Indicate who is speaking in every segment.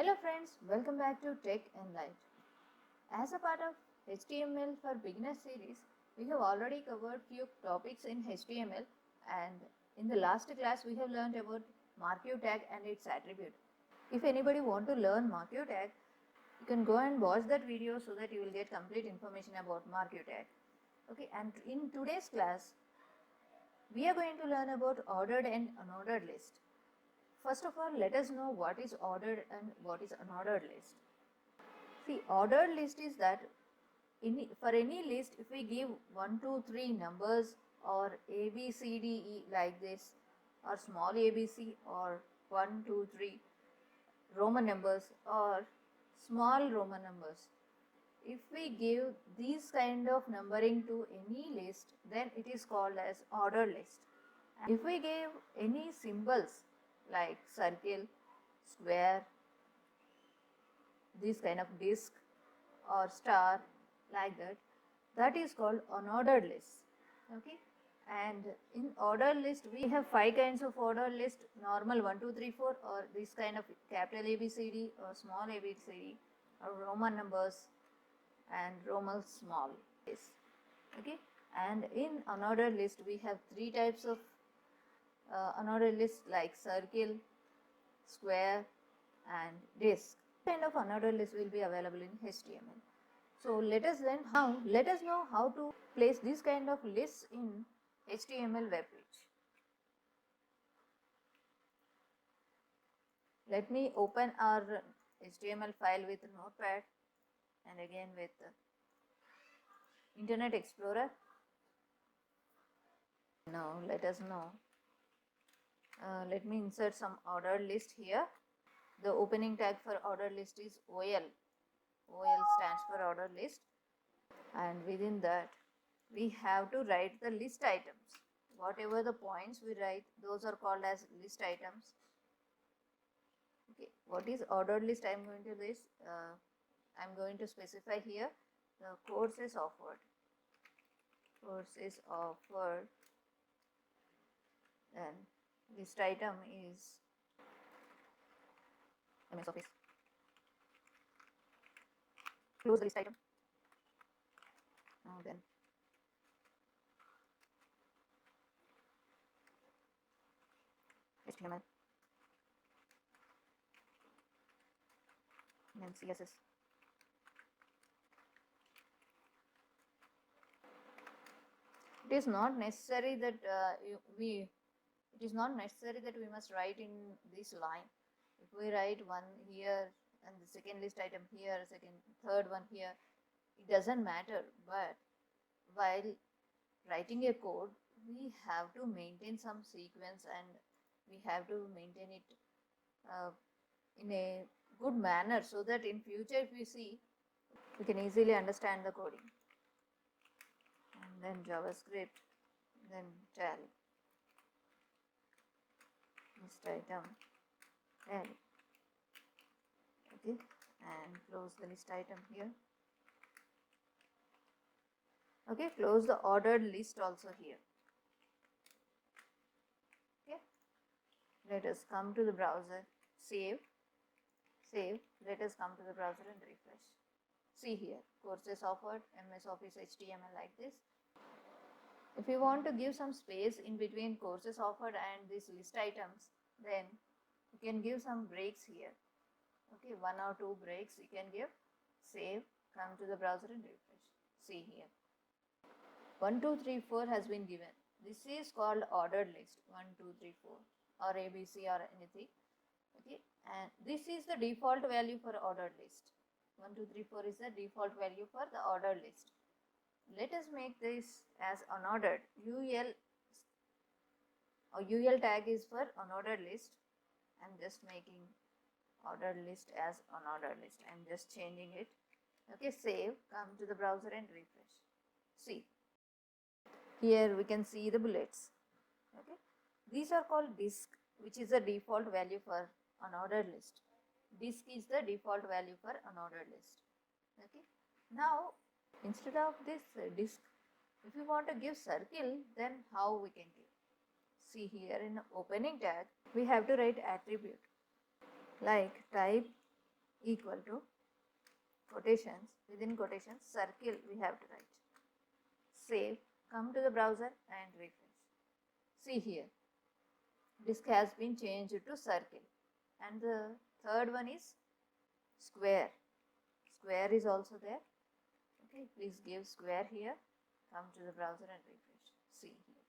Speaker 1: Hello friends, welcome back to Tech Enlight. As a part of HTML for Beginners series, we have already covered few topics in HTML, and in the last class we have learned about marquee tag and its attribute. If anybody want to learn marquee tag, you can go and watch that video so that you will get complete information about marquee tag. Okay, and in today's class, we are going to learn about ordered and unordered list. First of all, let us know what is ordered and what is unordered list. See, ordered list is that for any list, if we give 1, 2, 3 numbers or A, B, C, D, E like this, or small ABC, or 1, 2, 3 Roman numbers or small Roman numbers, if we give these kind of numbering to any list, then it is called as ordered list. If we give any symbols like circle, square, this kind of disc or star like that, that is called unordered list. Okay, and in ordered list we have 5 kinds of ordered list: normal 1, 2, 3, 4, or this kind of capital ABCD or small ABCD, or Roman numbers and Roman small is. Okay, and in unordered list we have 3 types of unordered list like circle, square and disc. Kind of unordered list will be available in HTML. So let us know how to place this kind of lists in HTML web page. Let me open our HTML file with Notepad and again with Internet Explorer. Now let us know. Let me insert some ordered list here. The opening tag for ordered list is OL. OL stands for ordered list, and within that we have to write the list items. Whatever the points we write, those are called as list items. Okay, what is ordered list? I'm going to specify here the courses offered. Courses offered. Then list item is MS Office. Close the list item. Now then HTML, then CSS. It is not necessary that we must write in this line. If we write one here and the second list item here, third one here, it doesn't matter. But while writing a code, we have to maintain some sequence and we have to maintain it in a good manner so that in future if we see, we can easily understand the coding. And then JavaScript, then tell, list item, tell. Okay, and close the list item here. Okay, close the ordered list also here. Okay, let us come to the browser, save. Let us come to the browser and refresh. See here, courses offered, MS Office HTML like this. If you want to give some space in between courses offered and these list items, then you can give some breaks here. Okay, 1 or 2 breaks you can give. Save, come to the browser and refresh. See here, 1, 2, 3, 4 has been given. This is called ordered list, 1, 2, 3, 4 or ABC or anything. Okay, and this is the default value for ordered list. 1, 2, 3, 4 is the default value for the ordered list. Let us make this as unordered. UL tag is for unordered list. I'm just making ordered list as unordered list. I'm just changing it. Okay, save, come to the browser and refresh. See, here we can see the bullets. Okay, these are called disc, which is the default value for unordered list. Disc is the default value for unordered list. Okay, now instead of this disc, if you want to give circle, then how we can give? See here in opening tag, we have to write attribute like type equal to quotations, within quotations, circle we have to write. Save, come to the browser and refresh. See here, disk has been changed to circle. And the third one is square. Square is also there. Okay, please give square here. Come to the browser and refresh. See here,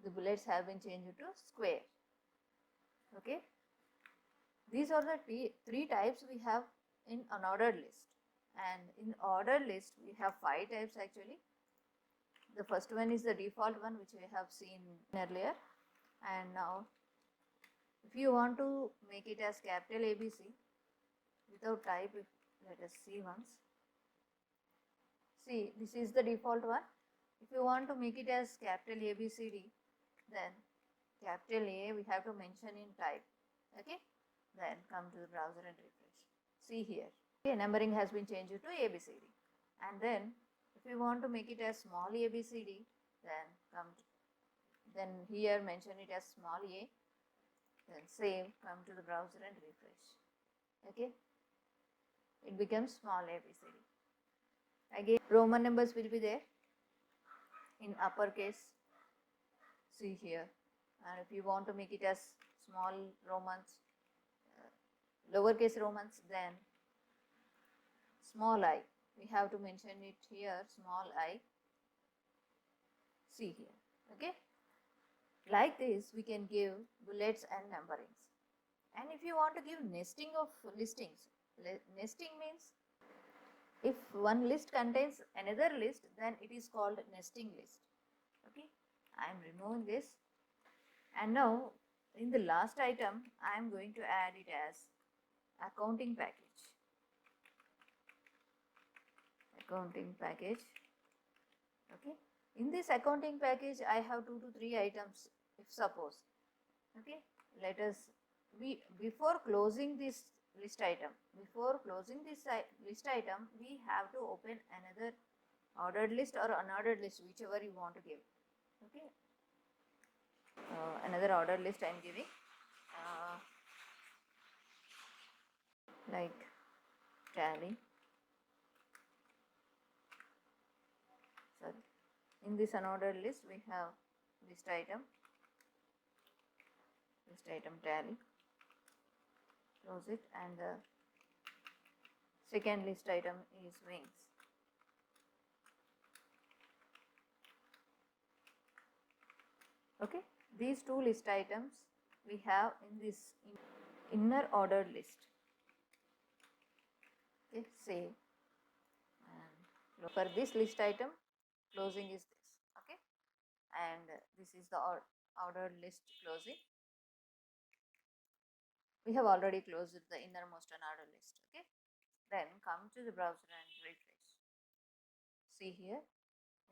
Speaker 1: the bullets have been changed to square. Okay, these are the three types we have in unordered list. And in ordered list we have 5 types actually. The first one is the default one, which we have seen earlier. And now if you want to make it as capital ABC without type, let us see once. See, this is the default one. If you want to make it as capital ABCD, then capital A we have to mention in type. Okay, then come to the browser and refresh. See here, okay, numbering has been changed to ABCD. And then if you want to make it as small ABCD, then here mention it as small a, then save, come to the browser and refresh. Okay, it becomes small ABCD. Again, Roman numbers will be there in uppercase. See here. And if you want to make it as small Romans, lowercase Romans, then small I. We have to mention it here, small I. See here. Okay. Like this, we can give bullets and numberings. And if you want to give nesting of listings, nesting means if one list contains another list, then it is called nesting list. Okay, I am removing this. And now in the last item, I am going to add it as accounting package. Accounting package. Okay, in this accounting package, I have 2 to 3 items, if suppose. Okay, let us before closing this list item, we have to open another ordered list or unordered list, whichever you want to give. Okay, another ordered list I am giving, like tally. Sorry, in this unordered list we have list item tally. Close it, and the second list item is wings. Okay, these 2 list items we have in this inner ordered list. Okay, save, and for this list item, closing is this. Okay, and this is the ordered list closing. We have already closed the innermost unordered list. Okay, then come to the browser and refresh. See here,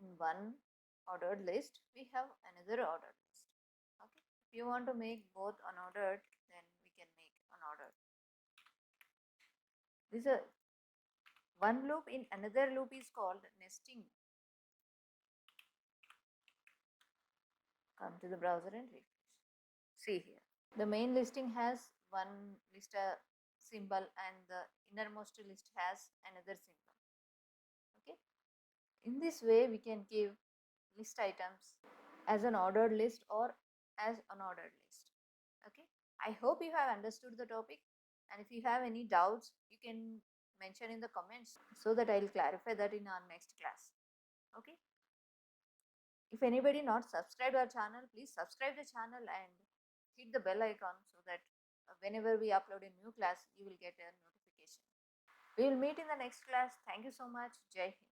Speaker 1: in one ordered list we have another ordered list. Okay, if you want to make both unordered, then we can make unordered. This is one loop in another loop is called nesting. Come to the browser and refresh. See here, the main listing has one list symbol and the innermost list has another symbol. Okay, in this way we can give list items as an ordered list or as unordered list. Okay, I hope you have understood the topic, and if you have any doubts, you can mention in the comments so that I will clarify that in our next class. Okay, if anybody not subscribed our channel, please subscribe the channel and hit the bell icon so that whenever we upload a new class, you will get a notification. We will meet in the next class. Thank you so much. Jai Hind.